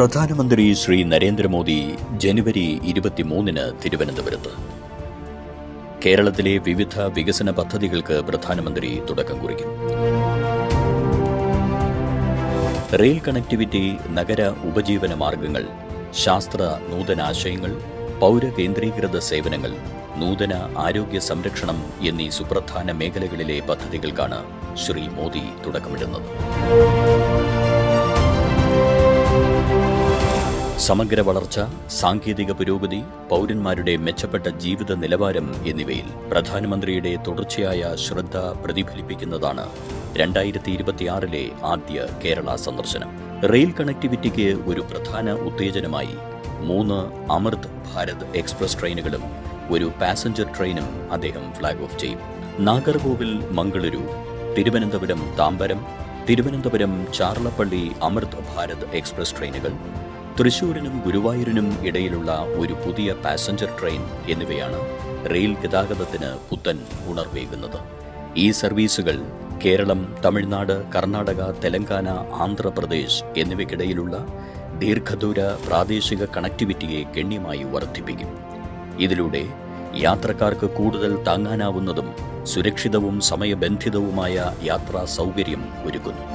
പ്രധാനമന്ത്രി ശ്രീ നരേന്ദ്രമോദി ജനുവരി 23 തിരുവനന്തപുരത്ത്. കേരളത്തിലെ വിവിധ വികസന പദ്ധതികൾക്ക് പ്രധാനമന്ത്രി തുടക്കം കുറിക്കും. റെയിൽ കണക്ടിവിറ്റി, നഗര ഉപജീവന മാർഗങ്ങൾ, ശാസ്ത്ര നൂതനാശയങ്ങൾ, പൗരകേന്ദ്രീകൃത സേവനങ്ങൾ, നൂതന ആരോഗ്യ സംരക്ഷണം എന്നീ സുപ്രധാന മേഖലകളിലെ പദ്ധതികൾക്കാണ് ശ്രീ മോദി തുടക്കമിടുന്നത്. സമഗ്ര വളർച്ച, സാങ്കേതിക പുരോഗതി, പൗരന്മാരുടെ മെച്ചപ്പെട്ട ജീവിത നിലവാരം എന്നിവയിൽ പ്രധാനമന്ത്രിയുടെ തുടർച്ചയായ ശ്രദ്ധ പ്രതിഫലിപ്പിക്കുന്നതാണ് 2026 ആദ്യ കേരള സന്ദർശനം. റെയിൽ കണക്ടിവിറ്റിക്ക് ഒരു പ്രധാന ഉത്തേജനമായി 3 അമൃത് ഭാരത് എക്സ്പ്രസ് ട്രെയിനുകളും ഒരു പാസഞ്ചർ ട്രെയിനും അദ്ദേഹം ഫ്ളാഗ് ഓഫ് ചെയ്യും. നാഗർകോവിൽ മംഗളൂരു, തിരുവനന്തപുരം താമ്പരം, തിരുവനന്തപുരം ചാർലപ്പള്ളി അമൃത് ഭാരത് എക്സ്പ്രസ് ട്രെയിനുകൾ, തൃശൂരിനും ഗുരുവായൂരിനും ഇടയിലുള്ള ഒരു പുതിയ പാസഞ്ചർ ട്രെയിൻ എന്നിവയാണ് റെയിൽ ഗതാഗതത്തിന് പുത്തൻ ഉണർവേകുന്നത്. ഈ സർവീസുകൾ കേരളം, തമിഴ്നാട്, കർണാടക, തെലങ്കാന, ആന്ധ്രാപ്രദേശ് എന്നിവയ്ക്കിടയിലുള്ള ദീർഘദൂര പ്രാദേശിക കണക്ടിവിറ്റിയെ ഗണ്യമായി വർദ്ധിപ്പിക്കും. ഇതിലൂടെ യാത്രക്കാർക്ക് കൂടുതൽ താങ്ങാനാവുന്നതും സുരക്ഷിതവും സമയബന്ധിതവുമായ യാത്രാ സൗകര്യം ഒരുക്കുന്നു.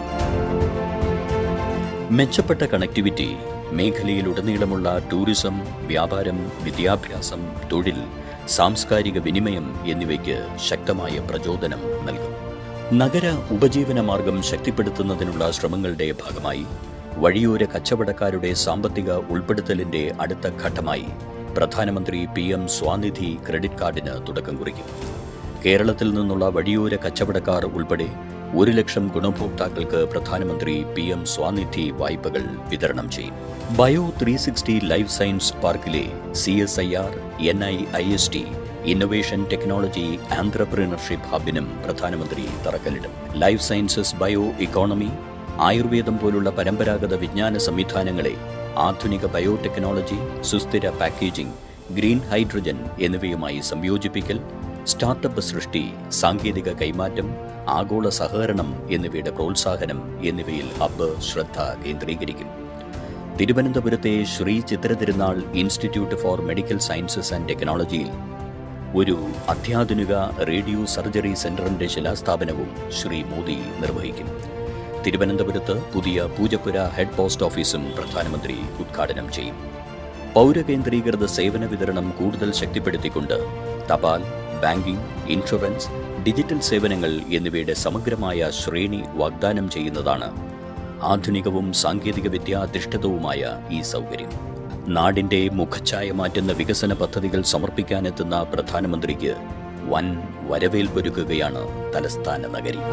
മെച്ചപ്പെട്ട കണക്ടിവിറ്റി മേഖലയിലുടനീളമുള്ള ടൂറിസം, വ്യാപാരം, വിദ്യാഭ്യാസം, തൊഴിൽ, സാംസ്കാരിക വിനിമയം എന്നിവയ്ക്ക് ശക്തമായ പ്രചോദനം നൽകും. നഗര ഉപജീവന മാർഗം ശക്തിപ്പെടുത്തുന്നതിനുള്ള ശ്രമങ്ങളുടെ ഭാഗമായി വഴിയോര കച്ചവടക്കാരുടെ സാമ്പത്തിക ഉൾപ്പെടുത്തലിന്റെ അടുത്ത ഘട്ടമായി പ്രധാനമന്ത്രി PM സ്വാനിധി ക്രെഡിറ്റ് കാർഡിന് തുടക്കം കുറിക്കും. കേരളത്തിൽ നിന്നുള്ള വഴിയോര കച്ചവടക്കാർ ഉൾപ്പെടെ 1 ലക്ഷം ഗുണഭോക്താക്കൾക്ക് പ്രധാനമന്ത്രി PM സ്വാനിധി വായ്പകൾ വിതരണം ചെയ്യും. ബയോ 360 ലൈഫ് സയൻസ് പാർക്കിലെ CSIR, NIIST ഇന്നൊവേഷൻ ടെക്നോളജി ആന്ത്രപ്രീനർഷിപ്പ് ഹബിനും പ്രധാനമന്ത്രി തറക്കല്ലിടും. ലൈഫ് സയൻസസ്, ബയോ ഇക്കോണമി, ആയുർവേദം പോലുള്ള പരമ്പരാഗത വിജ്ഞാന സംവിധാനങ്ങളെ ആധുനിക ബയോടെക്നോളജി, സുസ്ഥിര പാക്കേജിംഗ്, ഗ്രീൻ ഹൈഡ്രജൻ എന്നിവയുമായി സംയോജിപ്പിക്കൽ, സ്റ്റാർട്ടപ്പ് സൃഷ്ടി, സാങ്കേതിക കൈമാറ്റം, ആഗോള സഹകരണം എന്നിവയുടെ പ്രോത്സാഹനം എന്നിവയിൽ ഹബ്ബ് ശ്രദ്ധ കേന്ദ്രീകരിക്കും. തിരുവനന്തപുരത്തെ Shri Chitra Thirunal Institute for Medical Sciences and ടെക്നോളജിയിൽ ഒരു അത്യാധുനിക റേഡിയോ സർജറി സെന്ററിന്റെ ശിലാസ്ഥാപനവും ശ്രീ മോദി നിർവഹിക്കും. തിരുവനന്തപുരത്ത് പുതിയ പൂജപ്പുര ഹെഡ് പോസ്റ്റ് ഓഫീസും പ്രധാനമന്ത്രി ഉദ്ഘാടനം ചെയ്യും. പൗരകേന്ദ്രീകൃത സേവന വിതരണം കൂടുതൽ ശക്തിപ്പെടുത്തിക്കൊണ്ട് തപാൽ, ബാങ്കിംഗ്, ഇൻഷുറൻസ്, ഡിജിറ്റൽ സേവനങ്ങൾ എന്നിവയുടെ സമഗ്രമായ ശ്രേണി വാഗ്ദാനം ചെയ്യുന്നതാണ് ആധുനികവും സാങ്കേതികവിദ്യ അധിഷ്ഠിതവുമായ ഈ സൗകര്യം. നാടിന്റെ മുഖച്ഛായ മാറ്റുന്ന വികസന പദ്ധതികൾ സമർപ്പിക്കാനെത്തുന്ന പ്രധാനമന്ത്രിക്ക് വൻ വരവേൽപ്പൊരുക്കുകയാണ് തലസ്ഥാന നഗരി.